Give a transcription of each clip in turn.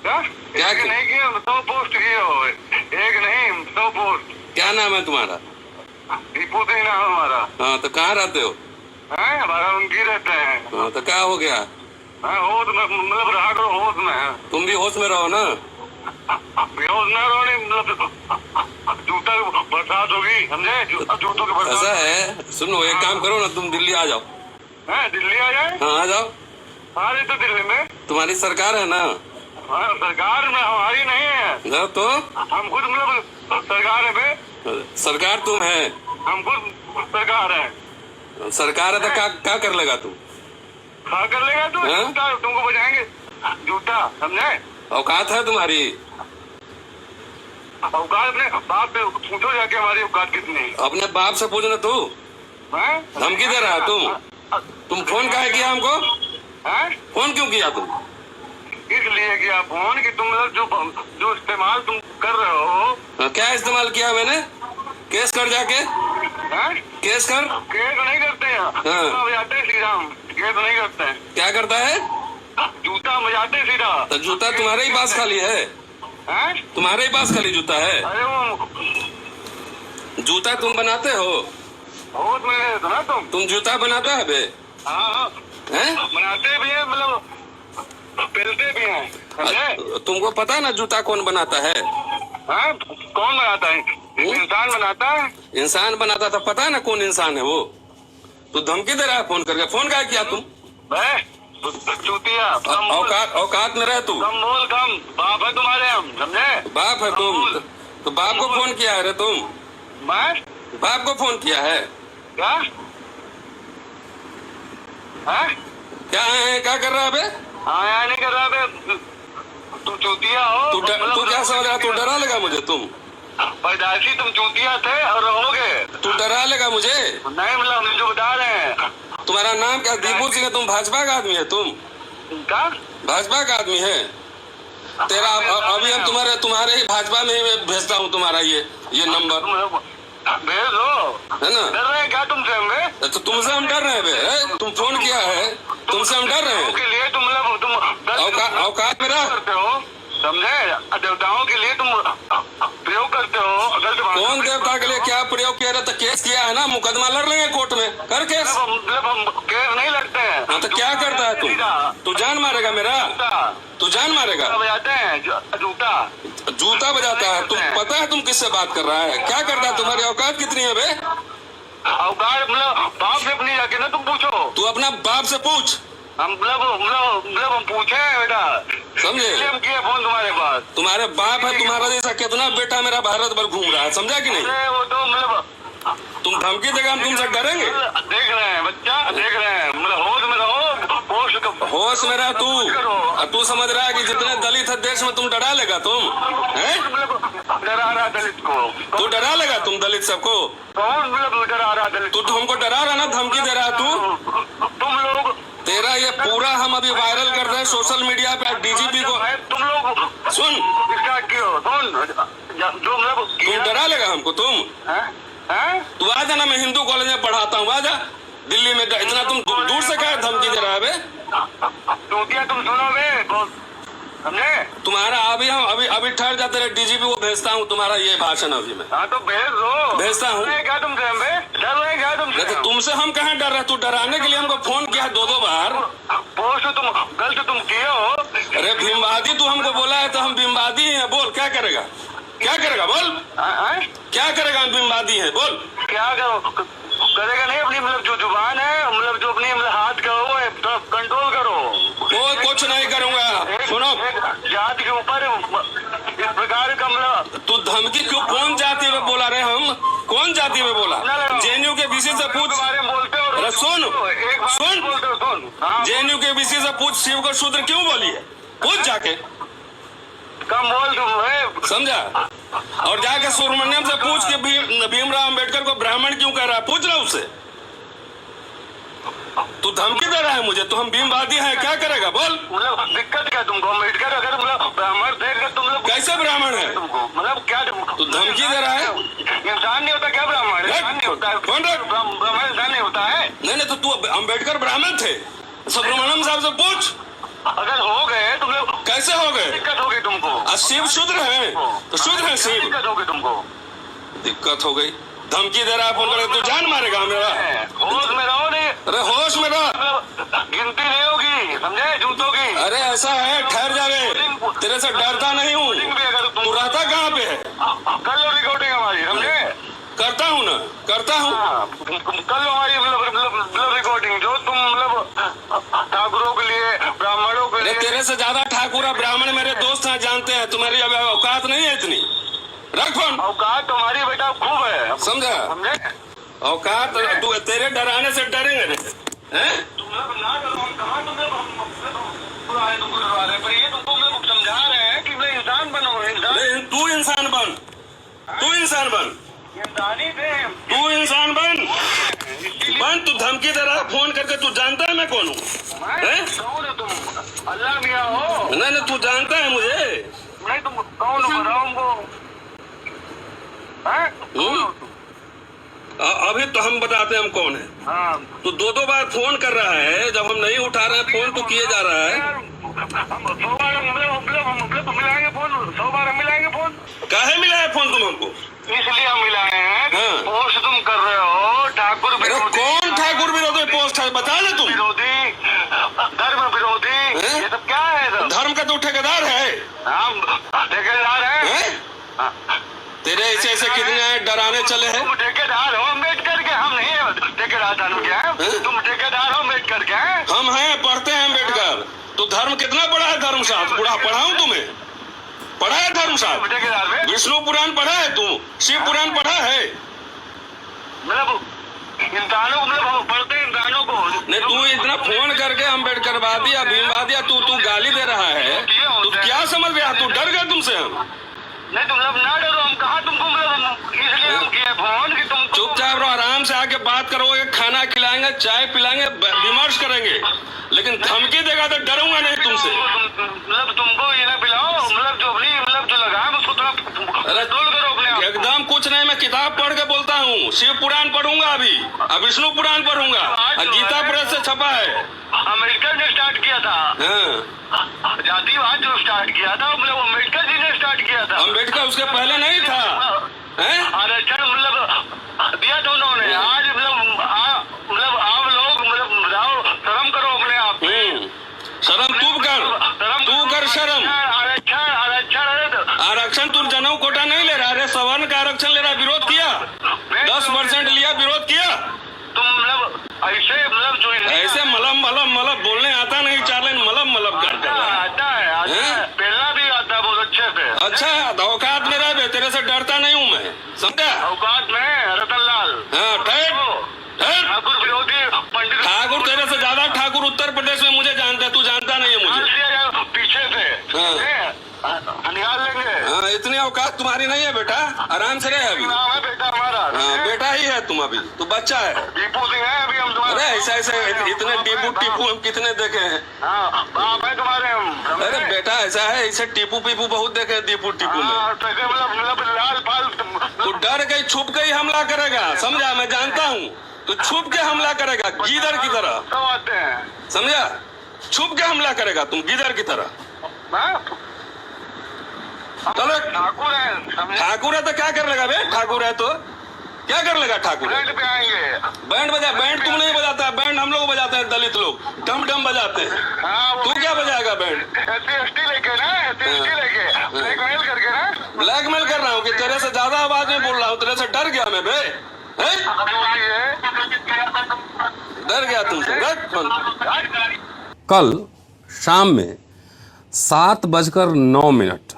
क्या एक नहीं किए 100 पोस्ट किए हो, एक नहीं 100 पोस्ट। क्या नाम है तुम्हारा? दीपू सिंह नाम हमारा। हाँ तो कहाँ रहते हो? हमारा उनकी रहते हैं। हाँ तो क्या हो गया? होश में, मतलब रहा करो होश में। तुम भी होश में रहो ना। बेहोश ना रहो, नहीं मतलब जूता बरसात होगी, समझे? जूतों की बरसात। ऐसा है, सुनो एक काम करो ना, तुम दिल्ली आ जाओ। दिल्ली आ जाए? हाँ आ जाओ। हमारी तो दिल्ली में तुम्हारी सरकार है ना? सरकार में हमारी नहीं है। जाओ तो। हम खुद मतलब सरकार है बे। सरकार तुम है? हम खुद सरकार है। सरकार है तो क्या कर लेगा तू? क्या कर लेगा तू? जूता तुमको बजाएंगे, जूता, समझे? औकात है तुम्हारी? औकात अपने बाप से पूछो जाके, हमारी औकात कितनी है। अपने बाप से पूछना तू। धमकी दे रहा है तुम फोन काहे किया हमको? फोन क्यों किया तुम? इसलिए किया फोन कि तुम लोग जो इस्तेमाल तुम कर रहे हो। क्या इस्तेमाल किया मैंने? केस कर जाके। केस कर। केस नहीं करते हैं, बजाते श्री राम, केस नहीं करते हैं। क्या करता है? जूता बजाते सीधा। तो जूता तुम्हारे ही पास खाली है? तुम्हारे ही पास खाली जूता है? अरे वो जूता तुम बनाते हो? होश में सुना तुम जूता बनाता है बे? हाँ बनाते भी है, मतलब पहनते भी हैं। तुमको पता है ना जूता कौन बनाता है? कौन बनाता है? इंसान बनाता है। इंसान बनाता था, पता है ना कौन इंसान है वो? तू धमकी दे रहा है फोन करके। फोन क्या किया तुम? चूतिया, औकात में रह तू। कम बोल, कम बाप है तुम्हारे, हम समझे? बाप है तुम तो बाप को फोन किया है रे तुम? बाप को फोन किया है क्या? क्या कर रहा है बे? यहाँ नहीं कर रहा बे, तुम चूतिया हो। तू क्या समझ रहा? तू डरा लेगा मुझे? तुम पैदाइशी तुम चूतिया थे और रहोगे। तू डरा लेगा मुझे? नहीं मतलब हम जो बता रहे हैं। तुम्हारा नाम क्या? दीपू सिंह है? तुम भाजपा का आदमी है? तुम क्या भाजपा का आदमी है? तेरा अभी हम तुम्हारे ही भाजपा में ही भेजता हूँ तुम्हारा ये नंबर भेज दो, है ना? डर रहे हैं क्या तुमसे? हम तो तुमसे हम डर रहे हैं बे? तुम फोन किया है, तुमसे हम डर रहे हैं? के लिए तुम औकात में रह करते हो, समझे? देवताओं के लिए तुम प्रयोग करते हो। कौन देवता के लिए क्या प्रयोग किया? तो केस किया है ना, मुकदमा लड़ लेंगे कोर्ट में। कर केस। मतलब हम केस नहीं लड़ते हैं। हाँ तो क्या करता है तू जान मारेगा मेरा? तू जान मारेगा? बजाते हैं जूता बजाता है? तुम पता है तुम किससे बात कर रहा है? क्या करता है? तुम्हारी औकात कितनी है बे? औकात मतलब बाप से अपनी जाके ना तुम पूछो। तू अपना बाप से पूछ। हम हम पूछे बेटा, समझे? हम किए फोन तुम्हारे पास। तुम्हारे बाप है, तुम्हारा जैसा कितना बेटा मेरा भारत भर घूम रहा है, समझा कि नहीं? वो तो मतलब तुम धमकी देगा, हम तुमसे डरेंगे? देख रहे हैं बच्चा, देख रहे हैं, मतलब होश में रहो। होश में रह तू समझ रहा है कि जितने दलित है देश में तुम डरा लेगा? तुम डरा रहा दलित को? तू डरा लेगा तुम दलित सबको? कौन मतलब डरा रहा दलित? तू हमको डरा रहा ना, धमकी दे रहा तू? तुम लोग, तेरा ये पूरा हम अभी वायरल कर रहे हैं सोशल मीडिया पे। डीजीपी को तुम लोग सुन, जो मतलब तुम डरा लेगा हमको? तुम तू आ जाना, मैं हिंदू कॉलेज में पढ़ाता हूँ, आ जा दिल्ली में। इतना तुम दूर से क्या धमकी दे रहा है बे? तुम सुनो बे, समझे? तुम्हारा अभी ठहर जाते रहे, डीजीपी को भेजता हूँ तुम्हारा ये भाषण अभी मैं। तो भेज दो, भेजता हूँ। क्या तुमसे डर रहे क्या? तुमसे तुमसे हम कहाँ डर रहे? तू डराने के लिए हमको फोन किया 2 बार। पोस्ट तुम गलत तुम किए हो। अरे भीमवादी तू हमको बोला है तो हम भीमवादी ही हैं। बोल क्या करेगा? क्या करेगा बोल? क्या करेगा? हम भीमवादी हैं, बोल। क्या करेगा? नहीं, अपनी मतलब जो जुबान है, मतलब जो अपनी मतलब हाथ का वो है, तो कंट्रोल करो। कोई कुछ नहीं करूंगा। सुनो, जात के ऊपर इस प्रकार का मतलब तू धमकी क्यों? कौन जाति में बोला रे? हम कौन जाति में बोला? जेएनयू के बीसी से पूछ। अरे सुन, जेएनयू के बीसी से पूछ, शिव को शूद्र क्यों बोली है? पूछ जाके, कम बोल तुम, समझा? और जाके सुब्रमण्यम से पूछ के भीमराव अंबेडकर को ब्राह्मण क्यों कह रहा है? पूछ रहा उससे। तू धमकी दे रहा है मुझे, तो हम भीमवादी हैं, क्या करेगा बोल? मतलब दिक्कत क्या तुमको? अम्बेडकर अगर मतलब ब्राह्मण थे, तुम लोग कैसे ब्राह्मण है? मतलब क्या तू धमकी दे रहा है? इंसान नहीं होता क्या ब्राह्मण? इंसान नहीं होता है, ब्राह्मण इंसान नहीं होता है। नहीं तो तू अम्बेडकर ब्राह्मण थे? सुब्रमण्यम साहब से पूछ। अगर हो गए तुम लोग, कैसे हो गए? दिक्कत होगी तुमको? शिव शूद्र है तो शूद्र है शिव। दिक्कत होगी तुमको। दिक्कत हो गई, धमकी दे रहा है फोन करके, तू जान मारेगा मेरा। होश में रहो नहीं, अरे होश में रह, गिनती नहीं होगी, समझे, जूतों की। अरे ऐसा है, ठहर जावे, तेरे से डरता नहीं हूँ। तू रहता कहाँ पे है? कर लो रिकॉर्डिंग हमारी, समझे। करता हूँ ना, करता हूँ। कर लो हमारी मतलब रिकॉर्डिंग, जो तुम मतलब ठाकुरों के लिए, ब्राह्मणों के अरे लिए। तेरे से ज्यादा ठाकुर और ब्राह्मण मेरे दोस्त हैं, जानते हैं। तुम्हारी अब औकात नहीं है इतनी। रख फोन। औकात तुम्हारी बेटा खूब है, समझा? समझे। औकात तू, तेरे डराने से डरेंगे हैं? ना डरो, हम कहाँ तुमको डरा रहे हैं, पर ये तुमको हम समझा रहे हैं कि भाई इंसान बनो, इंसान। तू इंसान बन, तू इंसान बन, इंसानी थे, तू इंसान बन, बन। तू धमकी दे रहा है फोन करके, तू जानता है मैं कौन हूँ? कौन हो तुम? अल्लाह मियाँ हो? नहीं, तू जानता है मुझे। नहीं, तुम कौन हो बताओ हमको। अभी तो हम बताते हैं हम कौन है। हाँ, तू दो बार फोन कर रहा है, जब हम नहीं उठा रहे हैं फोन तो किए जा रहा है। हम 100 बार मतलब मिलाएंगे फोन, 100 बार हम मिलाएंगे फोन। काहे मिला है फोन तुम हमको? इसलिए हम मिलाए हैं। हाँ। पोस्ट तुम कर रहे हो ठाकुर अरे विरोधी। कौन ठाकुर विरोधी पोस्ट है, बता दे तुम। विरोधी, धर्म विरोधी, हैं? ये सब क्या है सब? धर्म का तू ठेकेदार है। हम ठेकेदार हैं। हैं? तेरे ऐसे कितने डराने चले हैं। तुम ठेकेदार हो अम्बेडकर के, हम नहीं है ठेकेदार। धर्म के हैं तुम, ठेकेदार हो अम्बेडकर के हैं। हम हैं, पढ़ते हैं अम्बेडकर। तो धर्म कितना पढ़ा है? धर्म शास्त्र पूरा पढ़ाऊं तुम्हें? पढ़ा है धर्म शास्त्र? ठेकेदार में विष्णु पुराण पढ़ा है तू? शिव पुराण पढ़ा है? मतलब इंसानों, मतलब हम पढ़ते हैं इंसानों को। नहीं, तू इतना फोन करके अम्बेडकरवादी या भीमवादी तू गाली दे रहा है, तू क्या समझ गया? तू डर गया तुमसे हम? नहीं, तुम लोग ना डरो, हम कहाँ तुमको मतलब, इसलिए हम किए फोन कि तुमको। चुपचाप रहो, आराम से आके बात करोगे, खाना खिलाएंगे, चाय पिलाएंगे, विमर्श करेंगे, लेकिन धमकी देगा तो डरूंगा नहीं तुमसे। मतलब तुमको ये ना पिलाओ, मतलब जो अपनी मतलब जो लगा है उसको थोड़ा कंट्रोल करो अपने आप। एकदम कुछ नहीं, मैं किताब पढ़ के बोलता हूँ। शिव पुराण पढ़ूंगा अभी, अब विष्णु पुराण पढ़ूंगा, और गीता प्रेस से छपा है। अम्बेडकर ने स्टार्ट किया था। हाँ, जातिवाद जो स्टार्ट किया था, मतलब अम्बेडकर जी ने स्टार्ट किया था। अम्बेडकर उसके पहले नहीं था। आरक्षण मतलब दिया था उन्होंने। आज मतलब आप लोग मतलब जाओ, शर्म करो अपने आप। शर्म तू कर शर्म। आरक्षण तू जनऊ कोटा नहीं ले रहा, अरे सवर्ण का आरक्षण ले रहा, विरोध किया, 10% लिया, विरोध किया। तुम मतलब ऐसे मलम बोलने आता नहीं, चार्लेन मलम करते आता है, पहला भी आता है बहुत अच्छे से। अच्छा, औकात में रह, तेरे से डरता नहीं हूँ मैं, समझा? औकात में रतन लाल। हाँ, ठाकुर विरोधी पंडित। ठाकुर तेरे से ज्यादा ठाकुर उत्तर प्रदेश में मुझे जानता है, तू जानता नहीं है मुझे। पीछे से निकाल लेंगे। हाँ, इतनी औकात तुम्हारी नहीं है बेटा, आराम से रहे अभी। नाम है बेटा हमारा। हाँ, बेटा ही है तुम, अभी तू बच्चा है। दीपू सिंह है अभी हम तुम्हारे। अरे ऐसे इतने टीपू हम कितने देखे हैं। हाँ, बाप है तुम्हारे हम। अरे बेटा ऐसा है, ऐसे टीपू बहुत देखे हैं, टीपू में। मतलब लाल फाल। तू डर गई, छुप गई हमला करेगा, समझा? मैं जानता हूँ, तो छुप के हमला करेगा गीदड़ की तरह, सब आते हैं, समझा? छुप के हमला करेगा तुम गीदड़ की तरह। चलो, ठाकुर है तो क्या कर लेगा बे? ठाकुर है तो क्या कर लेगा? ठाकुर बैंड पे आएंगे। बैंड तुम नहीं बजाता, बैंड हम लोग बजाते हैं, दलित लोग डम बजाते हैं। तू क्या बजाएगा बैंड? SC लेके ना, SC लेके ब्लैकमेल करके ना। ब्लैकमेल कर रहा हूँ कि तेरे से ज्यादा आवाज में बोल रहा हूँ, तेरे से डर गया मैं बे, डर गया तुमसे। कल शाम में 7:09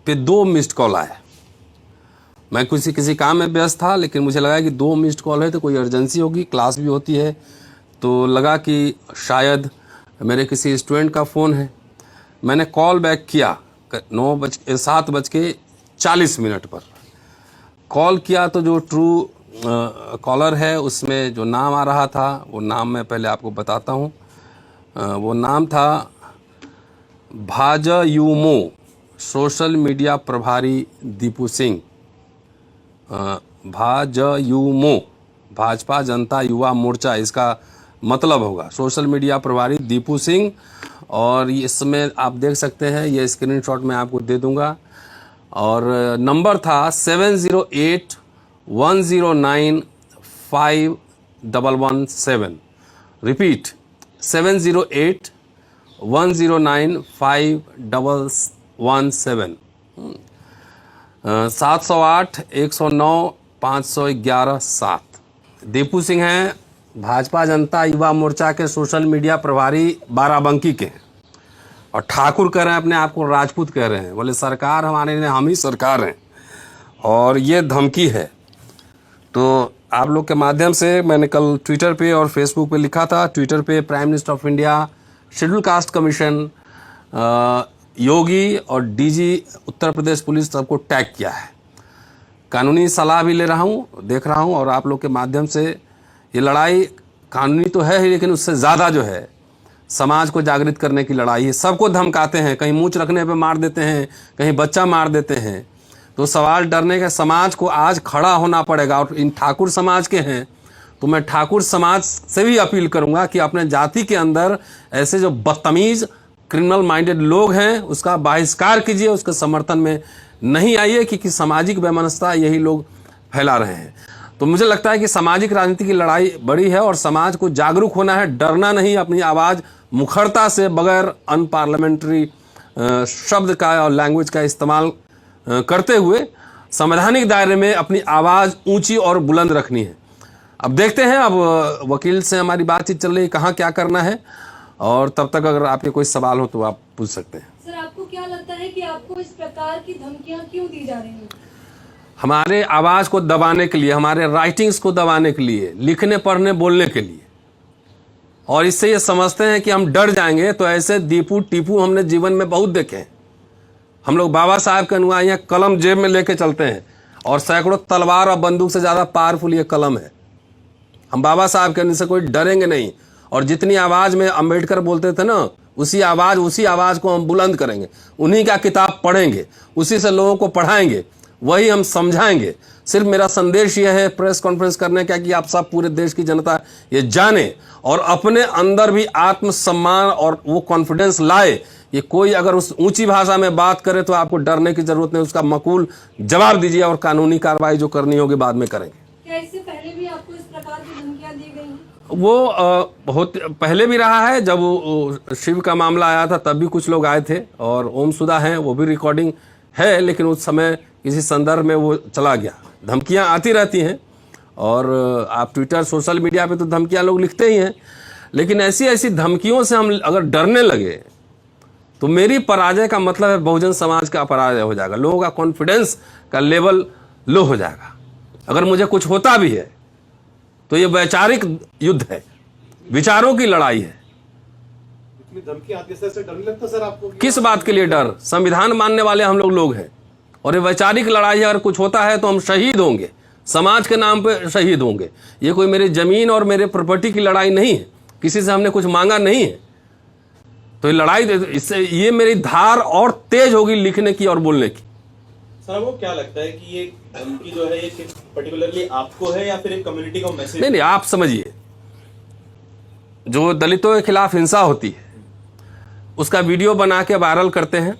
पे 2 मिस्ड कॉल आए। मैं किसी काम में व्यस्त था, लेकिन मुझे लगा कि 2 मिस्ड कॉल है तो कोई अर्जेंसी होगी, क्लास भी होती है, तो लगा कि शायद मेरे किसी स्टूडेंट का फ़ोन है। मैंने कॉल बैक किया 7:40 पर कॉल किया, तो जो ट्रू कॉलर है उसमें जो नाम आ रहा था, वो नाम मैं पहले आपको बताता हूँ। वो नाम था भाजयुमो, सोशल मीडिया प्रभारी दीपू सिंह। भाजयुमो, भाजपा जनता युवा मोर्चा इसका मतलब होगा, सोशल मीडिया प्रभारी दीपू सिंह। और इसमें आप देख सकते हैं, ये स्क्रीनशॉट मैं आपको दे दूंगा। और नंबर था 7081095117। रिपीट 7081095117। 708-109-511-7। दीपू सिंह हैं, भाजपा जनता युवा मोर्चा के सोशल मीडिया प्रभारी बाराबंकी के हैं। और ठाकुर कह रहे हैं, अपने आप को राजपूत कह रहे हैं। बोले सरकार हमारे ने, हम ही सरकार हैं। और ये धमकी है। तो आप लोग के माध्यम से मैंने कल ट्विटर पे और फेसबुक पे लिखा था। ट्विटर पे prime minister of India, schedule caste commission, Yogi और डीजी उत्तर प्रदेश पुलिस सबको टैग किया है। कानूनी सलाह भी ले रहा हूँ, देख रहा हूँ। और आप लोग के माध्यम से ये लड़ाई कानूनी तो है ही, लेकिन उससे ज़्यादा जो है समाज को जागृत करने की लड़ाई है। सबको धमकाते हैं, कहीं मूंछ रखने पे मार देते हैं, कहीं बच्चा मार देते हैं। तो सवाल डरने का, समाज को आज खड़ा होना पड़ेगा। और इन ठाकुर समाज के हैं तो मैं ठाकुर समाज से भी अपील करूंगा कि अपने जाति के अंदर ऐसे जो बदतमीज क्रिमिनल माइंडेड लोग हैं उसका बहिष्कार कीजिए, उसके समर्थन में नहीं आइए, क्योंकि सामाजिक वैमनस्यता यही लोग फैला रहे हैं। तो मुझे लगता है कि सामाजिक राजनीति की लड़ाई बड़ी है और समाज को जागरूक होना है, डरना नहीं। अपनी आवाज़ मुखरता से, बगैर अनपार्लियामेंट्री शब्द का और लैंग्वेज का इस्तेमाल करते हुए संवैधानिक दायरे में अपनी आवाज़ ऊंची और बुलंद रखनी है। अब देखते हैं, अब वकील से हमारी बातचीत चल रही है, कहाँ क्या करना है। और तब तक अगर आपके कोई सवाल हो तो आप पूछ सकते हैं। सर, आपको क्या लगता है कि आपको इस प्रकार की धमकियां क्यों दी जा रही हैं? हमारे आवाज़ को दबाने के लिए, हमारे राइटिंग्स को दबाने के लिए, लिखने पढ़ने बोलने के लिए। और इससे ये समझते हैं कि हम डर जाएंगे। तो ऐसे दीपू टीपू हमने जीवन में बहुत देखे हैं। हम लोग बाबा साहब के अनुयायी हैं, कलम जेब में लेके चलते हैं। और सैकड़ों तलवार और बंदूक से ज़्यादा पावरफुल ये कलम है। हम बाबा साहब के से कोई डरेंगे नहीं। और जितनी आवाज़ में अंबेडकर बोलते थे ना, उसी आवाज़ को हम बुलंद करेंगे। उन्हीं का किताब पढ़ेंगे, उसी से लोगों को पढ़ाएंगे, वही हम समझाएंगे। सिर्फ मेरा संदेश यह है प्रेस कॉन्फ्रेंस करने का कि आप सब, पूरे देश की जनता ये जाने और अपने अंदर भी आत्मसम्मान और वो कॉन्फिडेंस लाए। ये कोई अगर उस ऊंची भाषा में बात करे तो आपको डरने की जरूरत नहीं, उसका मकूल जवाब दीजिए और कानूनी कार्रवाई जो करनी होगी बाद में करेंगे। क्या इससे पहले भी आपको इस प्रकार की धमकियां दी गई हैं? वो बहुत पहले भी रहा है। जब शिव का मामला आया था तब भी कुछ लोग आए थे। और ओम सुधा हैं, वो भी रिकॉर्डिंग है, लेकिन उस समय किसी संदर्भ में वो चला गया। धमकियां आती रहती हैं। और आप ट्विटर, सोशल मीडिया पे तो धमकियां लोग लिखते ही हैं। लेकिन ऐसी ऐसी धमकियों से हम अगर डरने लगे तो मेरी पराजय का मतलब है बहुजन समाज का पराजय हो जाएगा। लोगों का कॉन्फिडेंस का लेवल लो हो जाएगा। अगर मुझे कुछ होता भी है तो ये वैचारिक युद्ध है, विचारों की लड़ाई है। धमकी आती है सर, डर नहीं लगता सर आपको? किस बात के लिए डर? संविधान मानने वाले हम लोग हैं। और ये वैचारिक लड़ाई है। अगर कुछ होता है तो हम शहीद होंगे, समाज के नाम पे शहीद होंगे। ये कोई मेरी जमीन और मेरे प्रॉपर्टी की लड़ाई नहीं है, किसी से हमने कुछ मांगा नहीं है। तो ये लड़ाई, इससे ये मेरी धार और तेज होगी लिखने की और बोलने की। सर, वो क्या लगता है कि ये धमकी जो है ये पर्टिकुलरली आपको है या फिर एक कम्युनिटी का मैसेज? नहीं, आप समझिए, जो दलितों के खिलाफ हिंसा होती है उसका वीडियो बना के वायरल करते हैं।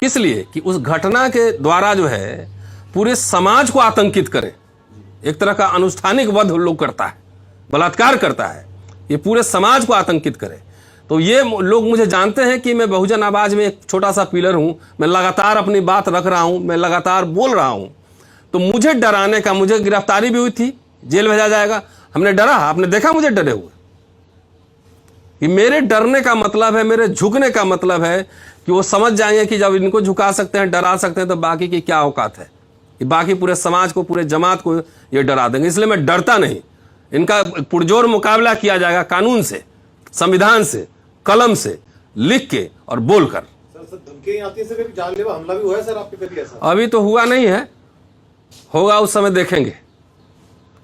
किस लिए? कि उस घटना के द्वारा जो है पूरे समाज को आतंकित करे। एक तरह का अनुष्ठानिक वध लोग करता है, बलात्कार करता है, ये पूरे समाज को आतंकित करे। तो ये लोग मुझे जानते हैं कि मैं बहुजन आवाज में एक छोटा सा पिलर हूं। मैं लगातार अपनी बात रख रहा हूं, मैं लगातार बोल रहा हूं। तो मुझे डराने का, मुझे गिरफ्तारी भी हुई थी, जेल भेजा जाएगा, हमने डरा? आपने देखा मुझे डरे हुए? कि मेरे डरने का मतलब है, मेरे झुकने का मतलब है कि वो समझ जाएंगे कि जब इनको झुका सकते हैं, डरा सकते हैं, तो बाकी की क्या औकात है। कि बाकी पूरे समाज को, पूरे जमात को ये डरा देंगे। इसलिए मैं डरता नहीं। इनका पुरजोर मुकाबला किया जाएगा कानून से, संविधान से, कलम से, लिख के और बोलकर। सर, धमकी आती है सर, जानलेवा हमला भी हुआ है सर आपके कभी ऐसा? अभी तो हुआ नहीं है, होगा उस समय देखेंगे।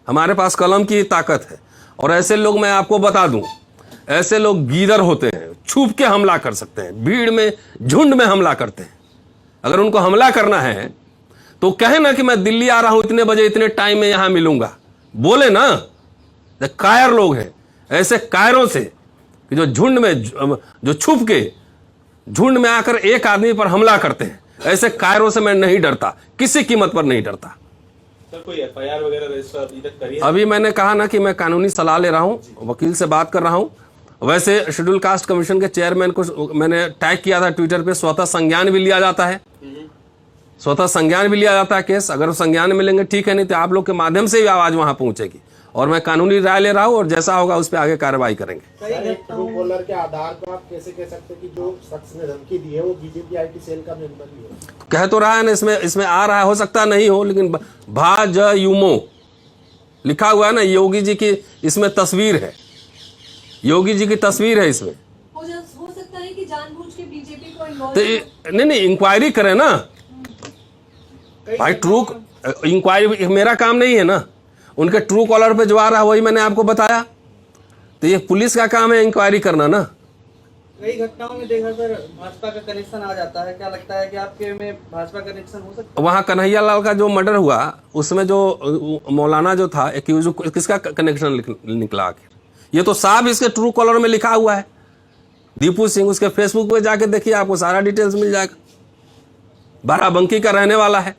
हमारे पास कलम की ताकत है। और ऐसे लोग, मैं आपको बता दूं, ऐसे लोग गीदड़ होते हैं, छुप के हमला कर सकते हैं, भीड़ में, झुंड में हमला करते हैं। अगर उनको हमला करना है तो कहे ना कि मैं दिल्ली आ रहा हूं इतने बजे, इतने टाइम में यहां मिलूंगा, बोले ना। कायर लोग हैं, ऐसे कायरों से कि जो झुंड में जो छुप के झुंड में आकर एक आदमी पर हमला करते हैं, ऐसे कायरों से मैं नहीं डरता, किसी कीमत पर नहीं डरता। सर कोई FIR वगैरह रजिस्टर अभी तक करी है? अभी मैंने कहा ना कि मैं कानूनी सलाह ले रहा हूं, वकील से बात कर रहा हूं। वैसे शेड्यूल कास्ट कमीशन के चेयरमैन को मैंने टैग किया था ट्विटर पे, स्वतः संज्ञान भी लिया जाता है, स्वतः संज्ञान भी लिया जाता है केस। अगर संज्ञान में लेंगे ठीक है, नहीं तो आप लोग के माध्यम से ही आवाज वहां पहुंचेगी और मैं कानूनी राय ले रहा हूं और जैसा होगा उस पर आगे कार्रवाई करेंगे। सर, एक ट्रू कॉलर के आधार पर आप कैसे कह सकते हैं कि जो शख्स ने धमकी दी है वो बीजेपी IT सेल का मेंबर भी है? कह तो रहा है ना, इसमें आ रहा है, हो सकता नहीं हो, लेकिन भाजयुमो लिखा हुआ है ना, योगी जी की इसमें तस्वीर है, योगी जी की तस्वीर है इसमें। हो सकता है कि जानबूझ के बीजेपी को इन्वॉल्व तो नहीं इंक्वायरी करें ना भाई, ट्रू इंक्वायरी मेरा काम नहीं है ना, उनके ट्रू कॉलर पे जो आ रहा है वही मैंने आपको बताया। तो ये पुलिस का काम है इंक्वायरी करना ना। कई घटनाओं में देखा सर भाजपा का कनेक्शन आ जाता है, क्या लगता है कि आपके में भाजपा कनेक्शन हो सकता है? वहां कन्हैया लाल का जो मर्डर हुआ उसमें जो मौलाना जो था एक्यूज, किसका कनेक्शन निकला आखिर? ये तो साफ इसके ट्रू कॉलर में लिखा हुआ है, दीपू सिंह। उसके फेसबुक पे जाके देखिए, आपको सारा डिटेल्स मिल जाएगा। बाराबंकी का रहने वाला है।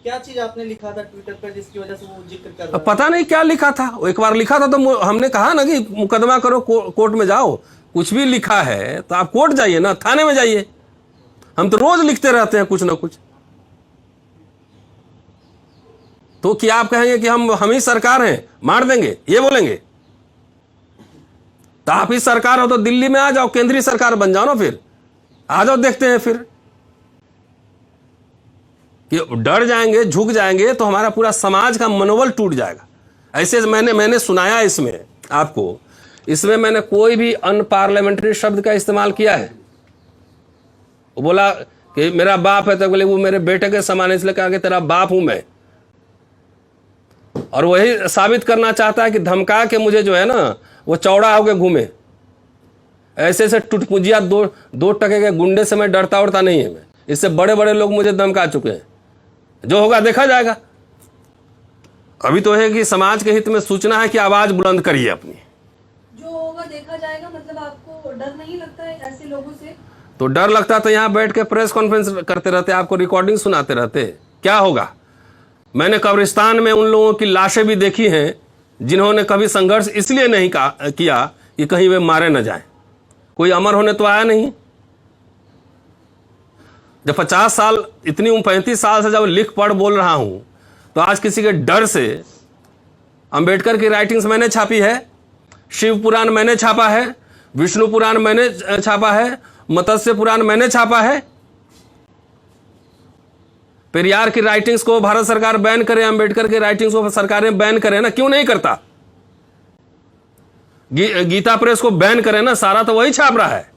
क्या चीज आपने लिखा था ट्विटर पर जिसकी वजह से वो जिक्र कर रहा है? पता नहीं क्या लिखा था, वो एक बार लिखा था तो हमने कहा ना कि मुकदमा करो, कोर्ट में जाओ। कुछ भी लिखा है तो आप कोर्ट जाइए ना, थाने में जाइए। हम तो रोज लिखते रहते हैं कुछ ना कुछ। तो क्या आप कहेंगे कि हम ही सरकार हैं, मार देंगे, ये बोलेंगे? तो आप ही सरकार हो तो दिल्ली में आ जाओ, केंद्रीय सरकार बन जाओ ना, फिर आ जाओ, देखते हैं फिर। कि डर जाएंगे, झुक जाएंगे तो हमारा पूरा समाज का मनोबल टूट जाएगा। ऐसे मैंने सुनाया इसमें आपको, इसमें मैंने कोई भी अनपार्लियामेंट्री शब्द का इस्तेमाल किया है। वो बोला कि मेरा बाप है, तो बोले वो मेरे बेटे के समान, इसलिए कहा कि तेरा बाप हूं मैं। और वही साबित करना चाहता है कि धमका के मुझे जो है ना वो चौड़ा होके घूमे। ऐसे ऐसे टुटपुजिया दो टके के गुंडे से मैं डरता उड़ता नहीं है। मैं इससे बड़े बड़े लोग मुझे धमका चुके हैं, जो होगा देखा जाएगा। अभी तो है कि समाज के हित में सूचना है कि आवाज बुलंद करिए अपनी। जो होगा देखा जाएगा, मतलब आपको डर नहीं लगता है ऐसे लोगों से? तो डर लगता तो यहाँ बैठ के प्रेस कॉन्फ्रेंस करते रहते, आपको रिकॉर्डिंग सुनाते रहते, क्या होगा? मैंने कब्रिस्तान में उन लोगों की लाशें भी देखी हैं जिन्होंने कभी संघर्ष इसलिए नहीं किया कि कहीं वे मारे न जाएं। कोई अमर होने तो आया नहीं। जब 50 साल, इतनी 35 साल से जब लिख पढ़ बोल रहा हूं, तो आज किसी के डर से अंबेडकर की राइटिंग्स मैंने छापी है, शिव पुराण मैंने छापा है, विष्णु पुराण मैंने छापा है, मत्स्य पुराण मैंने छापा है। पेरियार की राइटिंग्स को भारत सरकार बैन करे, अंबेडकर की राइटिंग्स को सरकारें बैन करे ना, क्यों नहीं करता? गीता प्रेस को बैन करे ना, सारा तो वही छाप रहा है।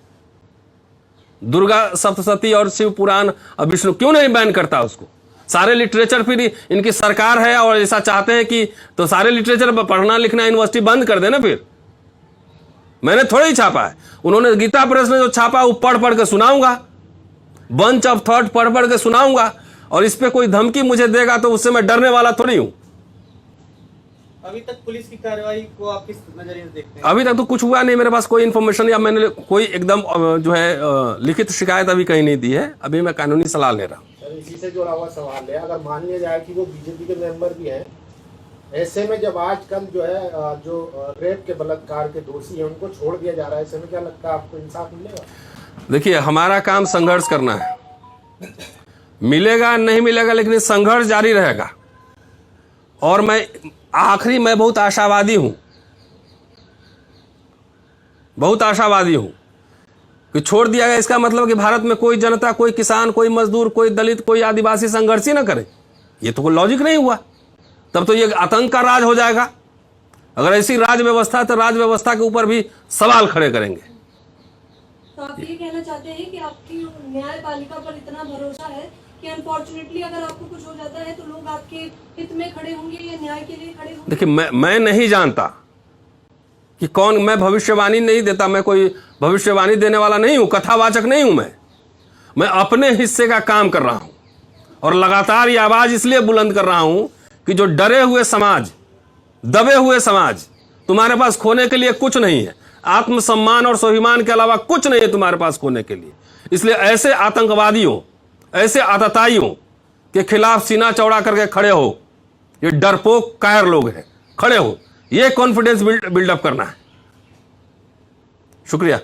दुर्गा सप्तशती और शिव पुराण और विष्णु क्यों नहीं बैन करता उसको? सारे लिटरेचर फिर इनकी सरकार है और ऐसा चाहते हैं कि तो सारे लिटरेचर पढ़ना लिखना यूनिवर्सिटी बंद कर देना। फिर मैंने थोड़ा ही छापा है, उन्होंने गीता प्रेस ने जो छापा वो पढ़ पढ़ के सुनाऊंगा, बंच ऑफ थॉट पढ़ पढ़ के सुनाऊंगा। और इस पे कोई धमकी मुझे देगा तो उससे मैं डरने वाला थोड़ी हूं। अभी तक पुलिस की कार्रवाई को आप किस नजरिए से देखते हैं? अभी तक तो कुछ हुआ नहीं, मेरे पास कोई इन्फॉर्मेशन या मैंने कोई एकदम जो है लिखित शिकायत अभी कहीं नहीं दी है। अभी मैं कानूनी सलाह ले रहा हूँ। सर, इसी से जुड़ा हुआ सवाल है, अगर मान लिया जाए कि वो बीजेपी के मेंबर भी हैं, ऐसे में जब आजकल जो है जो रेप के बलात्कार के दोषी हैं उनको छोड़ दिया जा रहा है, ऐसे में क्या लगता है आपको इंसाफ मिलेगा? देखिए, हमारा काम संघर्ष करना है, मिलेगा नहीं मिलेगा, लेकिन संघर्ष जारी रहेगा। और मैं बहुत आशावादी हूं, बहुत आशावादी हूं कि छोड़ दिया गया, इसका मतलब कि भारत में कोई जनता, कोई किसान, कोई मजदूर, कोई दलित, कोई आदिवासी संघर्ष ही ना करे। ये तो कोई लॉजिक नहीं हुआ। तब तो ये आतंक का राज हो जाएगा। अगर ऐसी राज व्यवस्था है तो राज व्यवस्था के ऊपर भी सवाल खड़े करेंगे। तो आप ये कहना चाहते हैं कि आपकी न्यायपालिका पर इतना भरोसा है कि अनफॉर्चुनेटली अगर आपको कुछ हो जाता है तो लोग आपके हित में खड़े होंगे या न्याय के लिए खड़े होंगे? देखिए, मैं नहीं जानता कि कौन, मैं भविष्यवाणी नहीं देता, मैं कोई भविष्यवाणी देने वाला नहीं हूं, कथावाचक नहीं हूं। मैं अपने हिस्से का काम कर रहा हूं और लगातार ये आवाज इसलिए बुलंद कर रहा हूं कि जो डरे हुए समाज, दबे हुए समाज, तुम्हारे पास खोने के लिए कुछ नहीं है। आत्मसम्मान और स्वाभिमान के अलावा कुछ नहीं है तुम्हारे पास खोने के लिए। इसलिए ऐसे आतंकवादियों, ऐसे आतताइयों के खिलाफ सीना चौड़ा करके खड़े हो। ये डरपोक कायर लोग हैं, खड़े हो। ये कॉन्फिडेंस बिल्डअप करना है। शुक्रिया।